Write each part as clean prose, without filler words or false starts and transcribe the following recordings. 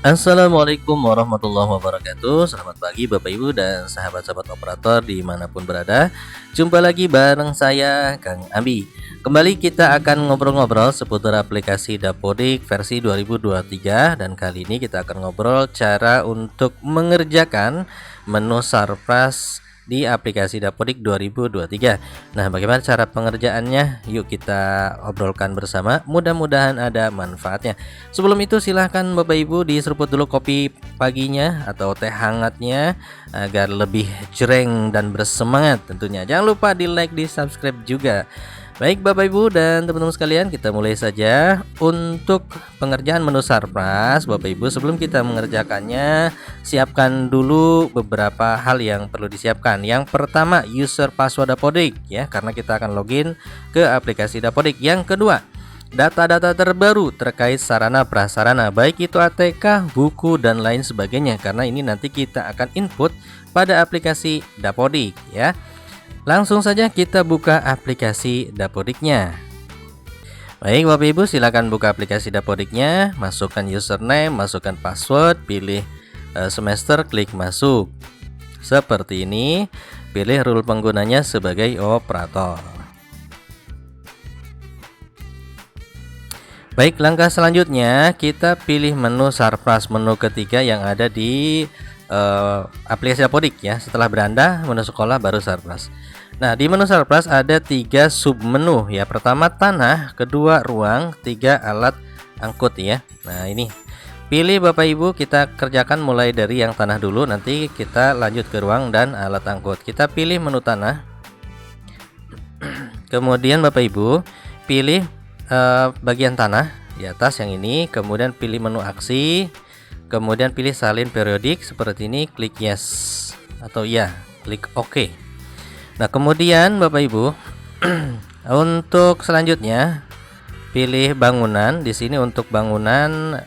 Assalamualaikum warahmatullahi wabarakatuh. Selamat pagi Bapak Ibu dan sahabat-sahabat operator dimanapun berada. Jumpa lagi bareng saya Kang Abi. Kembali kita akan ngobrol-ngobrol seputar aplikasi Dapodik versi 2023. Dan kali ini kita akan ngobrol cara untuk mengerjakan menu Sarpras di aplikasi Dapodik 2023. Nah, bagaimana cara pengerjaannya? Yuk kita obrolkan bersama. Mudah-mudahan ada manfaatnya. Sebelum itu silahkan Bapak Ibu diseruput dulu kopi paginya atau teh hangatnya agar lebih jreng dan bersemangat tentunya. Jangan lupa di like, di subscribe juga. Baik Bapak Ibu dan teman-teman sekalian, kita mulai saja untuk pengerjaan menu Sarpras. Bapak Ibu, sebelum kita mengerjakannya, siapkan dulu beberapa hal yang perlu disiapkan. Yang pertama, user password Dapodik ya, karena kita akan login ke aplikasi Dapodik. Yang kedua, data-data terbaru terkait sarana prasarana, baik itu ATK, buku dan lain sebagainya, karena ini nanti kita akan input pada aplikasi Dapodik ya. Langsung saja kita buka aplikasi Dapodiknya. Baik Bapak Ibu, silakan buka aplikasi Dapodiknya, masukkan username, masukkan password, pilih semester, klik masuk. Seperti ini, pilih rule penggunanya sebagai operator. Baik, langkah selanjutnya kita pilih menu Sarpras, menu ketiga yang ada di aplikasi Dapodik ya. Setelah beranda menu sekolah baru Sarpras. Nah, di menu Sarpras ada 3 submenu ya. Pertama tanah, kedua ruang, 3 alat angkut ya. Nah, ini pilih Bapak Ibu, kita kerjakan mulai dari yang tanah dulu, nanti kita lanjut ke ruang dan alat angkut. Kita pilih menu tanah. Kemudian Bapak Ibu pilih bagian tanah di atas yang ini, kemudian pilih menu aksi, kemudian pilih salin periodik seperti ini, klik yes atau ya, klik OK. Nah, kemudian Bapak Ibu untuk selanjutnya pilih bangunan. Di sini untuk bangunan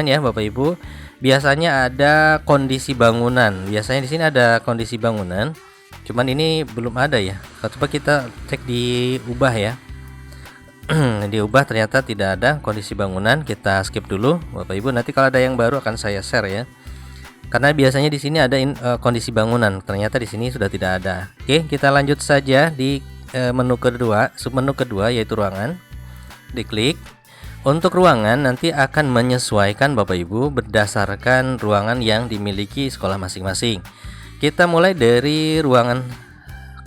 ya Bapak Ibu, biasanya ada kondisi bangunan. Biasanya di sini ada kondisi bangunan. Cuman ini belum ada ya. Coba kita cek diubah ya. Diubah ternyata tidak ada kondisi bangunan. Kita skip dulu Bapak Ibu. Nanti kalau ada yang baru akan saya share ya. Karena biasanya di sini ada kondisi bangunan, ternyata di sini sudah tidak ada. Oke, kita lanjut saja di menu kedua, submenu kedua yaitu ruangan. Diklik. Untuk ruangan nanti akan menyesuaikan Bapak Ibu berdasarkan ruangan yang dimiliki sekolah masing-masing. Kita mulai dari ruangan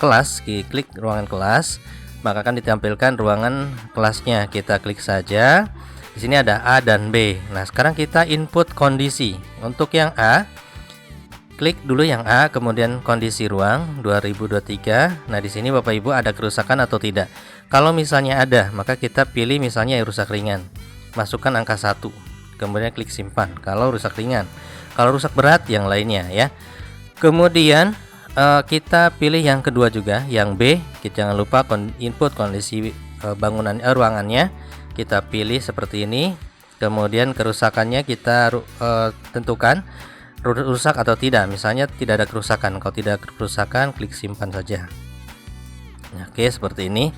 kelas, klik ruangan kelas, maka akan ditampilkan ruangan kelasnya. Kita klik saja. Di sini ada A dan B. Nah, sekarang kita input kondisi. Untuk yang A, klik dulu yang A, kemudian kondisi ruang 2023. Nah, di sini Bapak Ibu ada kerusakan atau tidak. Kalau misalnya ada, maka kita pilih misalnya yang rusak ringan. Masukkan angka 1. Kemudian klik simpan kalau rusak ringan. Kalau rusak berat yang lainnya ya. Kemudian kita pilih yang kedua juga, yang B. Kita jangan lupa input kondisi bangunan ruangannya. Kita pilih seperti ini. Kemudian kerusakannya kita tentukan rusak atau tidak. Misalnya tidak ada kerusakan. Kalau tidak ada kerusakan, klik simpan saja. Oke, seperti ini.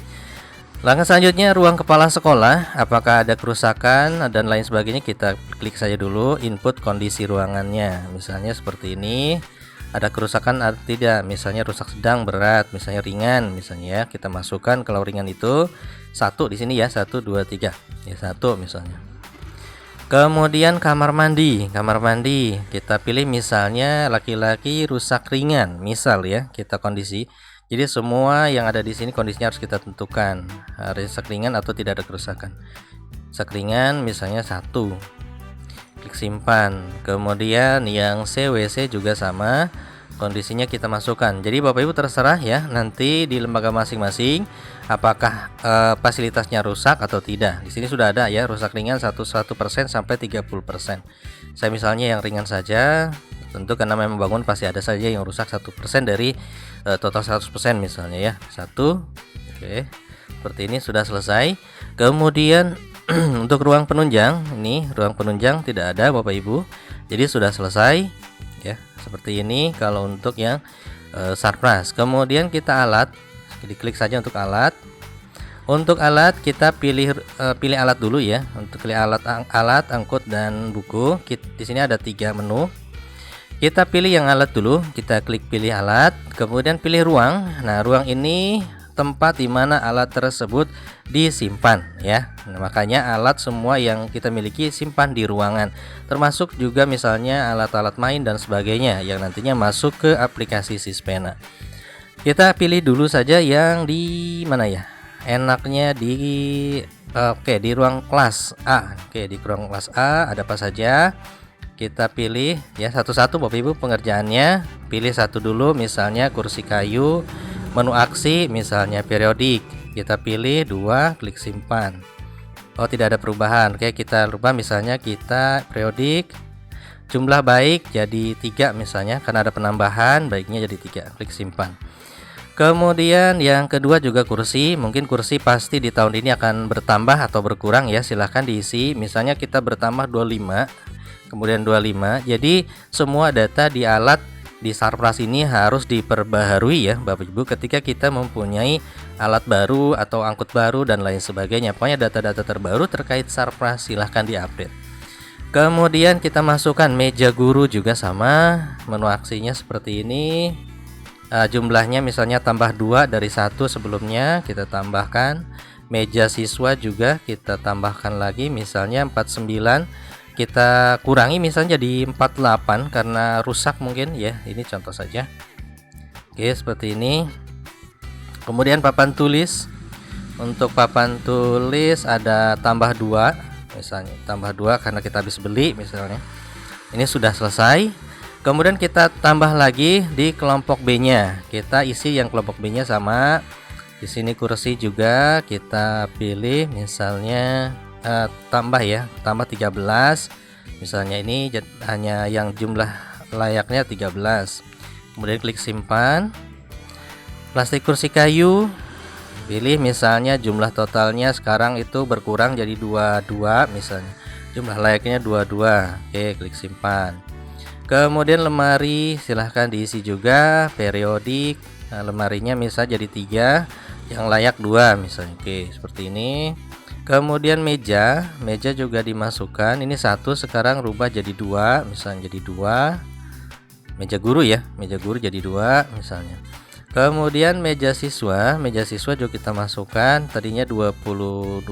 Langkah selanjutnya ruang kepala sekolah, apakah ada kerusakan dan lain sebagainya. Kita klik saja dulu input kondisi ruangannya. Misalnya seperti ini. Ada kerusakan atau tidak, misalnya rusak sedang, berat, misalnya ringan, misalnya ya. Kita masukkan kalau ringan itu 1 di sini ya, 1 2 3. Ya 1 misalnya. Kemudian kamar mandi kita pilih misalnya laki-laki rusak ringan, misal ya, kita kondisi. Jadi semua yang ada di sini kondisinya harus kita tentukan, rusak ringan atau tidak ada kerusakan. Rusak ringan misalnya 1. Klik simpan. Kemudian yang CWC juga sama, kondisinya kita masukkan. Jadi Bapak Ibu terserah ya, nanti di lembaga masing-masing apakah fasilitasnya rusak atau tidak. Di sini sudah ada ya, rusak ringan 1% sampai 30%. Saya misalnya yang ringan saja, tentu karena memang bangun pasti ada saja yang rusak 1% dari total 100% misalnya ya. 1. Oke. Seperti ini sudah selesai. Kemudian untuk ruang penunjang, ini ruang penunjang tidak ada Bapak Ibu. Jadi sudah selesai ya. Seperti ini kalau untuk yang Sarpras. Kemudian kita alat, diklik saja untuk alat. Untuk alat kita pilih alat dulu ya. Untuk pilih alat angkut dan buku, di sini ada 3 menu. Kita pilih yang alat dulu, kita klik pilih alat, kemudian pilih ruang. Nah, ruang ini tempat di mana alat tersebut disimpan ya. Nah, makanya alat semua yang kita miliki simpan di ruangan, termasuk juga misalnya alat-alat main dan sebagainya yang nantinya masuk ke aplikasi Sispena. Kita pilih dulu saja yang di mana ya? Enaknya di di ruang kelas A. Di ruang kelas A ada apa saja? Kita pilih ya satu-satu Bapak Ibu pengerjaannya. Pilih satu dulu, misalnya kursi kayu. Menu aksi misalnya periodik, kita pilih 2, klik simpan. Oh, tidak ada perubahan. Oke, kita rubah misalnya kita periodik jumlah baik jadi 3 misalnya, karena ada penambahan baiknya jadi 3, klik simpan. Kemudian yang kedua juga kursi, mungkin kursi pasti di tahun ini akan bertambah atau berkurang ya, silahkan diisi. Misalnya kita bertambah 25, kemudian 25. Jadi semua data di alat di Sarpras ini harus diperbaharui ya Bapak Ibu, ketika kita mempunyai alat baru atau angkut baru dan lain sebagainya. Pokoknya data-data terbaru terkait Sarpras silahkan diupdate. Kemudian kita masukkan meja guru juga sama, menu aksinya seperti ini. Jumlahnya misalnya tambah 2 dari 1 sebelumnya, kita tambahkan. Meja siswa juga kita tambahkan lagi, misalnya 49, kita kurangi misalnya jadi 48 karena rusak mungkin ya, ini contoh saja. Oke, seperti ini. Kemudian papan tulis, untuk papan tulis ada tambah 2 misalnya, tambah 2 karena kita habis beli misalnya. Ini sudah selesai. Kemudian kita tambah lagi di kelompok B nya, kita isi yang kelompok B nya sama. Di sini kursi juga kita pilih misalnya tambah ya, tambah 13 misalnya, ini hanya yang jumlah layaknya 13. Kemudian klik simpan. Plastik kursi kayu, pilih misalnya jumlah totalnya sekarang itu berkurang jadi 22 misalnya, jumlah layaknya 22. Oke, klik simpan. Kemudian lemari silahkan diisi juga periodik. Nah, lemarinya misal jadi 3, yang layak 2 misalnya. Oke, seperti ini. Kemudian meja juga dimasukkan. Ini 1 sekarang rubah jadi 2, misalnya jadi 2. Meja guru ya, meja guru jadi 2 misalnya. Kemudian meja siswa juga kita masukkan. Tadinya 23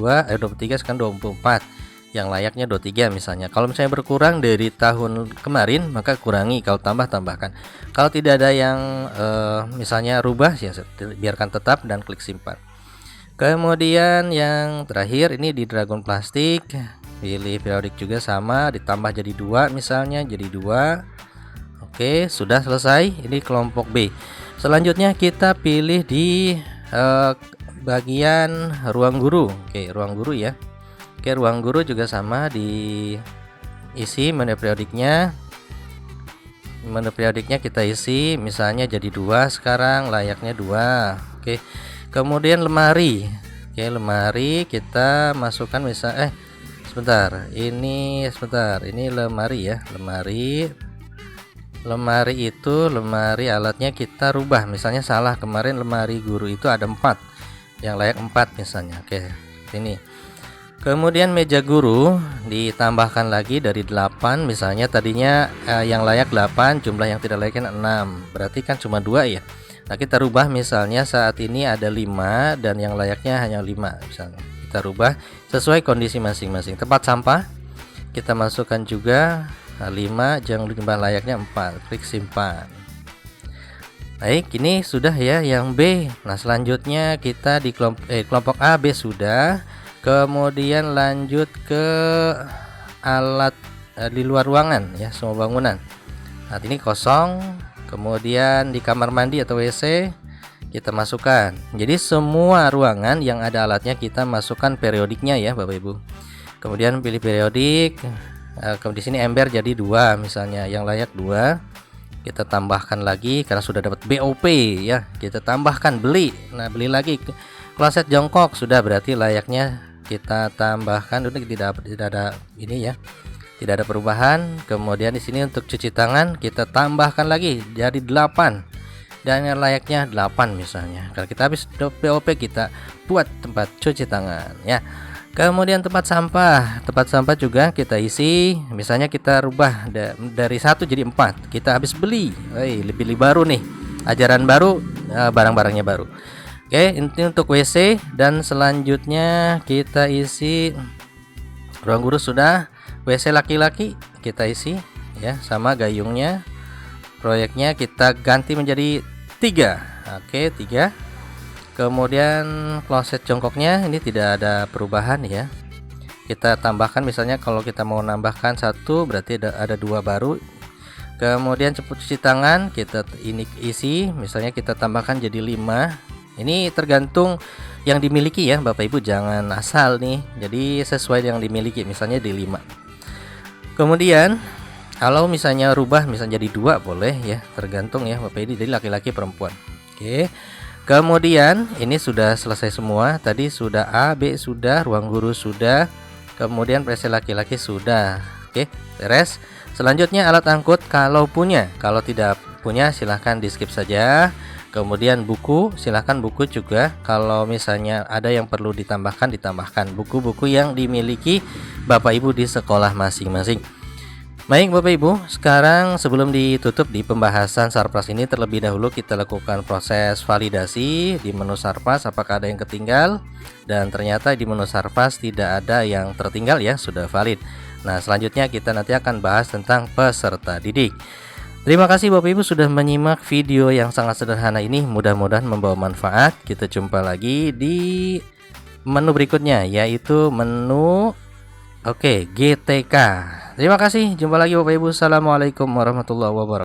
sekarang 24. Yang layaknya 23 misalnya. Kalau misalnya berkurang dari tahun kemarin, maka kurangi, kalau tambahkan. Kalau tidak ada yang misalnya rubah ya biarkan tetap dan klik simpan. Kemudian yang terakhir ini di dragon plastik, pilih periodik juga sama, ditambah jadi 2 misalnya, jadi 2. Oke, sudah selesai. Ini kelompok B. Selanjutnya kita pilih di bagian ruang guru. Oke, ruang guru ya. Oke, ruang guru juga sama, diisi menu periodiknya. Menu periodiknya kita isi misalnya jadi 2 sekarang, layaknya 2. Oke. Kemudian lemari. Oke, lemari kita masukkan ini lemari ya. Lemari itu lemari alatnya kita rubah. Misalnya salah, kemarin lemari guru itu ada 4, yang layak 4 misalnya. Oke, ini. Kemudian meja guru ditambahkan lagi dari 8 misalnya, tadinya yang layak 8, jumlah yang tidak layaknya 6, berarti kan cuma 2 ya. Nah, kita rubah misalnya saat ini ada 5 dan yang layaknya hanya 5 misalnya. Kita rubah sesuai kondisi masing-masing. Tempat sampah kita masukkan juga 5, jumlah layaknya 4, klik simpan. Baik, ini sudah ya yang B. Nah, selanjutnya kita di kelompok A, B sudah. Kemudian lanjut ke alat di luar ruangan ya, semua bangunan. Nah, ini kosong. Kemudian di kamar mandi atau WC kita masukkan. Jadi semua ruangan yang ada alatnya kita masukkan periodiknya ya Bapak Ibu. Kemudian pilih periodik. Di sini ember jadi 2 misalnya, yang layak 2. Kita tambahkan lagi karena sudah dapat BOP ya. Kita tambahkan beli. Nah, beli lagi. Kloset jongkok sudah, berarti layaknya kita tambahkan. Udah tidak ada ini ya. Tidak ada perubahan. Kemudian di sini untuk cuci tangan kita tambahkan lagi jadi 8. dan yang layaknya 8 misalnya. Kalau kita habis POP kita buat tempat cuci tangan ya. Kemudian tempat sampah juga kita isi, misalnya kita rubah dari 1 jadi 4. Kita habis beli, lebih baru nih, ajaran baru, barang-barangnya baru. Oke, ini untuk WC. Dan selanjutnya kita isi ruang guru sudah, WC laki-laki kita isi ya, sama gayungnya. Proyeknya kita ganti menjadi 3. Oke, 3. Kemudian kloset jongkoknya ini tidak ada perubahan ya. Kita tambahkan, misalnya kalau kita mau nambahkan 1 berarti ada 2 baru. Kemudian cuci tangan kita ini isi, misalnya kita tambahkan jadi 5. Ini tergantung yang dimiliki ya Bapak Ibu, jangan asal nih. Jadi sesuai yang dimiliki, misalnya di 5. Kemudian kalau misalnya rubah misalnya jadi 2 boleh ya, tergantung ya Bapak Ibu, jadi laki-laki perempuan. Oke. Kemudian ini sudah selesai semua. Tadi sudah A, B sudah, ruang guru sudah, kemudian WC laki-laki sudah. Oke, beres. Selanjutnya alat angkut kalau punya. Kalau tidak punya silahkan di skip saja. Kemudian buku, silahkan buku juga. Kalau misalnya ada yang perlu ditambahkan, buku-buku yang dimiliki Bapak Ibu di sekolah masing-masing. Baik Bapak Ibu, sekarang sebelum ditutup di pembahasan Sarpras ini, terlebih dahulu kita lakukan proses validasi di menu Sarpras apakah ada yang ketinggal, dan ternyata di menu Sarpras tidak ada yang tertinggal ya, sudah valid. Nah, selanjutnya kita nanti akan bahas tentang peserta didik. Terima kasih Bapak Ibu sudah menyimak video yang sangat sederhana ini, mudah-mudahan membawa manfaat. Kita jumpa lagi di menu berikutnya, yaitu menu GTK. Terima kasih. Jumpa lagi Bapak Ibu. Assalamualaikum warahmatullahi wabarakatuh.